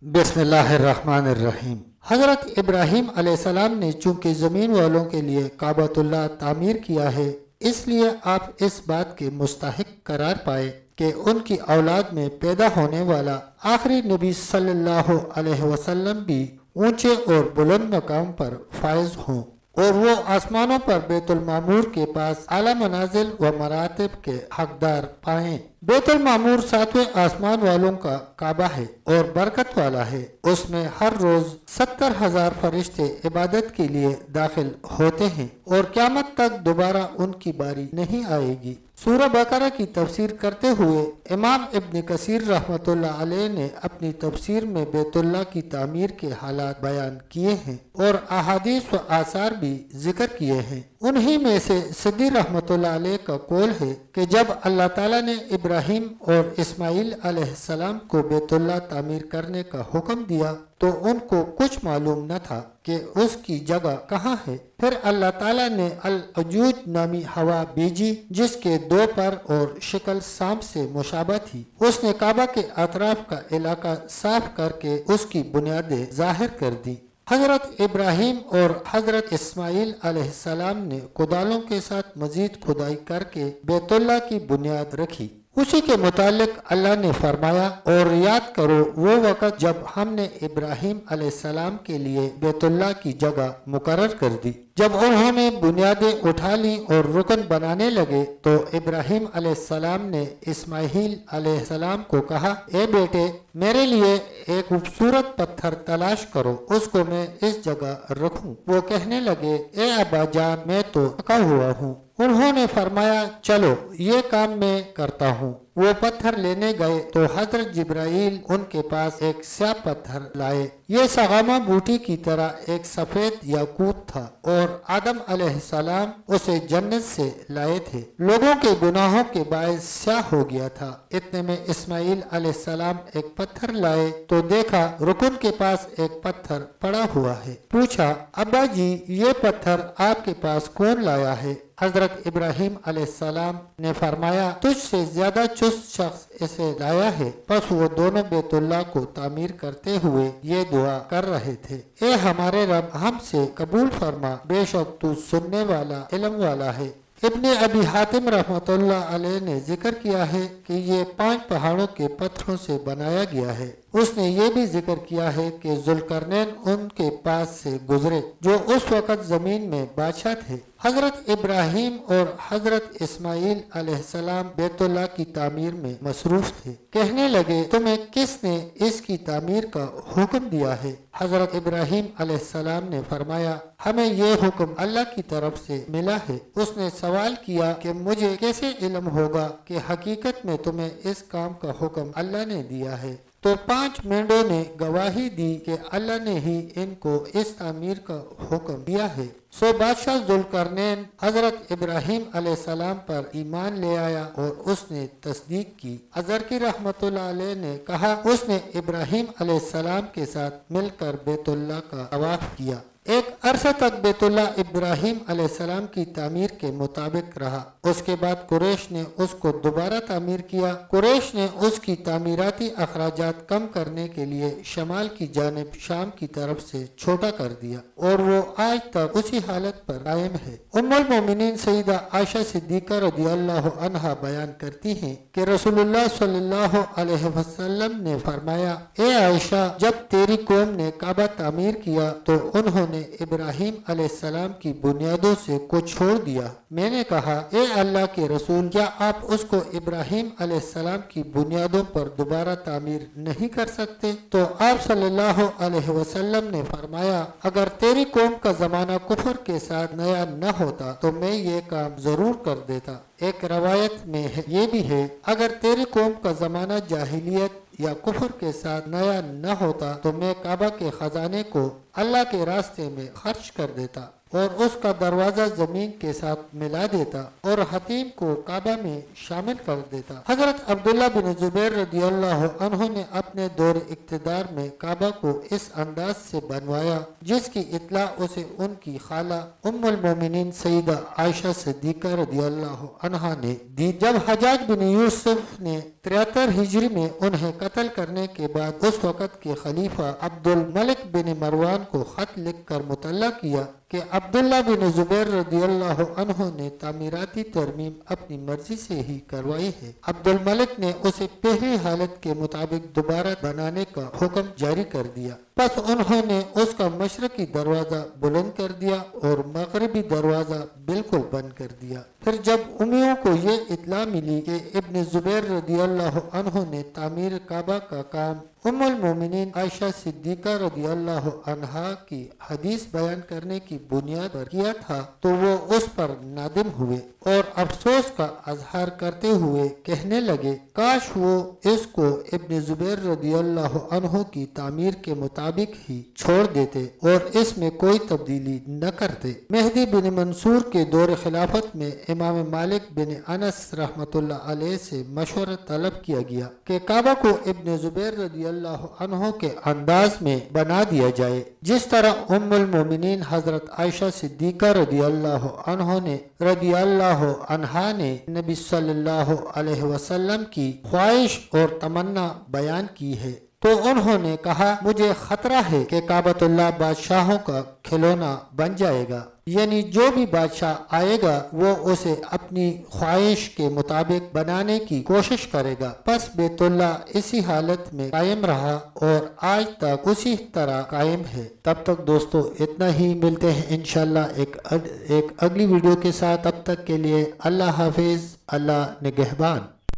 بسم اللہ الرحمن الرحیم۔ حضرت ابراہیم علیہ السلام نے چونکہ زمین والوں کے لیے کعبۃ اللہ تعمیر کیا ہے، اس لیے آپ اس بات کے مستحق قرار پائے کہ ان کی اولاد میں پیدا ہونے والا آخری نبی صلی اللہ علیہ وسلم بھی اونچے اور بلند مقام پر فائز ہوں اور وہ آسمانوں پر بیت المعمور کے پاس اعلیٰ منازل و مراتب کے حقدار پائیں۔ بیت المعمور 7ویں آسمان والوں کا کعبہ ہے اور برکت والا ہے۔ اس میں ہر روز 70,000 فرشتے عبادت کے لیے داخل ہوتے ہیں اور قیامت تک دوبارہ ان کی باری نہیں آئے گی۔ سورہ بقرہ کی تفسیر کرتے ہوئے امام ابن کثیر رحمۃ اللہ علیہ نے اپنی تفسیر میں بیت اللہ کی تعمیر کے حالات بیان کیے ہیں اور احادیث و آثار بھی ذکر کیے ہیں۔ انہی میں سے سدی رحمۃ اللہ علیہ کا قول ہے کہ جب اللہ تعالیٰ نے ابراہیم اور اسماعیل علیہ السلام کو بیت اللہ تعمیر کرنے کا حکم دیا تو ان کو کچھ معلوم نہ تھا کہ اس کی جگہ کہاں ہے۔ پھر اللہ تعالیٰ نے العجوج نامی ہوا بھیجی جس کے 2 پر اور شکل سانپ سے مشابہ تھی۔ اس نے کعبہ کے اطراف کا علاقہ صاف کر کے اس کی بنیادیں ظاہر کر دی۔ حضرت ابراہیم اور حضرت اسماعیل علیہ السلام نے کدالوں کے ساتھ مزید کھدائی کر کے بیت اللہ کی بنیاد رکھی۔ اسی کے متعلق اللہ نے فرمایا، اور یاد کرو وہ وقت جب ہم نے ابراہیم علیہ السلام کے لیے بیت اللہ کی جگہ مقرر کر دی۔ جب انہوں نے بنیادیں اٹھا لیں اور رکن بنانے لگے تو ابراہیم علیہ السلام نے اسماعیل علیہ السلام کو کہا، اے بیٹے، میرے لیے ایک خوبصورت پتھر تلاش کرو، اس کو میں اس جگہ رکھوں۔ وہ کہنے لگے، اے ابا جان، میں تو تھکا ہوا ہوں۔ انہوں نے فرمایا، چلو یہ کام میں کرتا ہوں۔ وہ پتھر لینے گئے تو حضرت جبرائیل ان کے پاس ایک سیاہ پتھر لائے۔ یہ سغامہ بوٹی کی طرح ایک سفید یاقوت تھا اور آدم علیہ السلام اسے جنت سے لائے تھے۔ لوگوں کے گناہوں کے باعث سیاہ ہو گیا تھا۔ اتنے میں اسماعیل علیہ السلام ایک پتھر لائے تو دیکھا رکن کے پاس ایک پتھر پڑا ہوا ہے۔ پوچھا، ابا جی یہ پتھر آپ کے پاس کون لایا ہے؟ حضرت ابراہیم علیہ السلام نے فرمایا، تجھ سے زیادہ چست شخص اسے لایا ہے۔ پس وہ دونوں بیت اللہ کو تعمیر کرتے ہوئے یہ دعا کر رہے تھے، اے ہمارے رب، ہم سے قبول فرما، بے شک تو سننے والا، علم والا ہے۔ ابن ابی حاتم رحمۃ اللہ علیہ نے ذکر کیا ہے کہ یہ 5 پہاڑوں کے پتھروں سے بنایا گیا ہے۔ اس نے یہ بھی ذکر کیا ہے کہ ذوالقرنین ان کے پاس سے گزرے جو اس وقت زمین میں بادشاہ تھے۔ حضرت ابراہیم اور حضرت اسماعیل علیہ السلام بیت اللہ کی تعمیر میں مصروف تھے۔ کہنے لگے، تمہیں کس نے اس کی تعمیر کا حکم دیا ہے؟ حضرت ابراہیم علیہ السلام نے فرمایا، ہمیں یہ حکم اللہ کی طرف سے ملا ہے۔ اس نے سوال کیا کہ مجھے کیسے علم ہوگا کہ حقیقت میں تمہیں اس کام کا حکم اللہ نے دیا ہے؟ تو 5 مینڈوں نے گواہی دی کہ اللہ نے ہی ان کو اس تعمیر کا حکم دیا ہے۔ سو بادشاہ ذوالقرنین حضرت ابراہیم علیہ السلام پر ایمان لے آیا اور اس نے تصدیق کی۔ ازرقی رحمۃ اللہ علیہ نے کہا، اس نے ابراہیم علیہ السلام کے ساتھ مل کر بیت اللہ کا طواف کیا۔ ایک عرصہ تک بیت اللہ ابراہیم علیہ السلام کی تعمیر کے مطابق رہا۔ اس کے بعد قریش نے اس کو دوبارہ تعمیر کیا۔ قریش نے اس کی تعمیراتی اخراجات کم کرنے کے لیے شمال کی جانب شام کی طرف سے چھوٹا کر دیا اور وہ آج تک اسی حالت پر قائم ہے۔ ام المومنین سیدہ عائشہ صدیقہ رضی اللہ عنہا بیان کرتی ہیں کہ رسول اللہ صلی اللہ علیہ وسلم نے فرمایا، اے عائشہ، جب تیری قوم نے کعبہ تعمیر کیا تو انہوں نے ابراہیم علیہ السلام کی بنیادوں سے کو چھوڑ دیا۔ میں نے کہا، اے اللہ کے رسول، کیا آپ اس کو ابراہیم علیہ السلام کی بنیادوں پر دوبارہ تعمیر نہیں کر سکتے؟ تو آپ صلی اللہ علیہ وسلم نے فرمایا، اگر تیری قوم کا زمانہ کفر کے ساتھ نیا نہ ہوتا تو میں یہ کام ضرور کر دیتا۔ ایک روایت میں یہ بھی ہے، اگر تیری قوم کا زمانہ جاہلیت یا کفر کے ساتھ نیا نہ ہوتا تو میں کعبہ کے خزانے کو اللہ کے راستے میں خرچ کر دیتا۔ اور اس کا دروازہ زمین کے ساتھ ملا دیتا اور حتیم کو کعبہ میں شامل کر دیتا۔ حضرت عبداللہ بن زبیر رضی اللہ عنہ نے اپنے دور اقتدار میں کعبہ کو اس انداز سے بنوایا جس کی اطلاع اسے ان کی خالہ ام المومنین سیدہ عائشہ صدیقہ رضی اللہ عنہا نے دی۔ جب حجاج بن یوسف نے 73 ہجری میں انہیں قتل کرنے کے بعد اس وقت کے خلیفہ عبد الملک بن مروان کو خط لکھ کر مطلع کیا کہ عبداللہ بن زبیر رضی اللہ عنہ نے تعمیراتی ترمیم اپنی مرضی سے ہی کروائی ہے، عبد الملک نے اسے پہلی حالت کے مطابق دوبارہ بنانے کا حکم جاری کر دیا۔ پس انہوں نے اس کا مشرقی دروازہ بلند کر دیا اور مغربی دروازہ بالکل بند کر دیا۔ پھر جب امیوں کو یہ اطلاع ملی کہ ابن زبیر رضی اللہ عنہ نے تعمیر کعبہ کا کام ام المومنین عائشہ صدیقہ رضی اللہ عنہا کی حدیث بیان کرنے کی بنیاد پر کیا تھا تو وہ اس پر نادم ہوئے اور افسوس کا اظہار کرتے ہوئے کہنے لگے کاش وہ اس کو ابن زبیر رضی اللہ عنہ کی تعمیر کے مطابق ہی چھوڑ دیتے اور اس میں کوئی تبدیلی نہ کرتے۔ مہدی بن منصور کے دور خلافت میں امام مالک بن انس رحمۃ اللہ علیہ سے مشورہ طلب کیا گیا کہ کعبہ کو ابن زبیر رضی اللہ عنہ کے انداز میں بنا دیا جائے جس طرح ام المومنین حضرت عائشہ صدیقہ رضی اللہ عنہا نے نبی صلی اللہ علیہ وسلم کی خواہش اور تمنا بیان کی ہے تو انہوں نے کہا مجھے خطرہ ہے کہ کعبۃ اللہ بادشاہوں کا کھلونا بن جائے گا، یعنی جو بھی بادشاہ آئے گا وہ اسے اپنی خواہش کے مطابق بنانے کی کوشش کرے گا۔ پس بیت اللہ اسی حالت میں قائم رہا اور آج تک اسی طرح قائم ہے۔ تب تک دوستو اتنا ہی، ملتے ہیں انشاءاللہ ایک اگلی ویڈیو کے ساتھ، تب تک کے لیے اللہ حافظ، اللہ نگہبان۔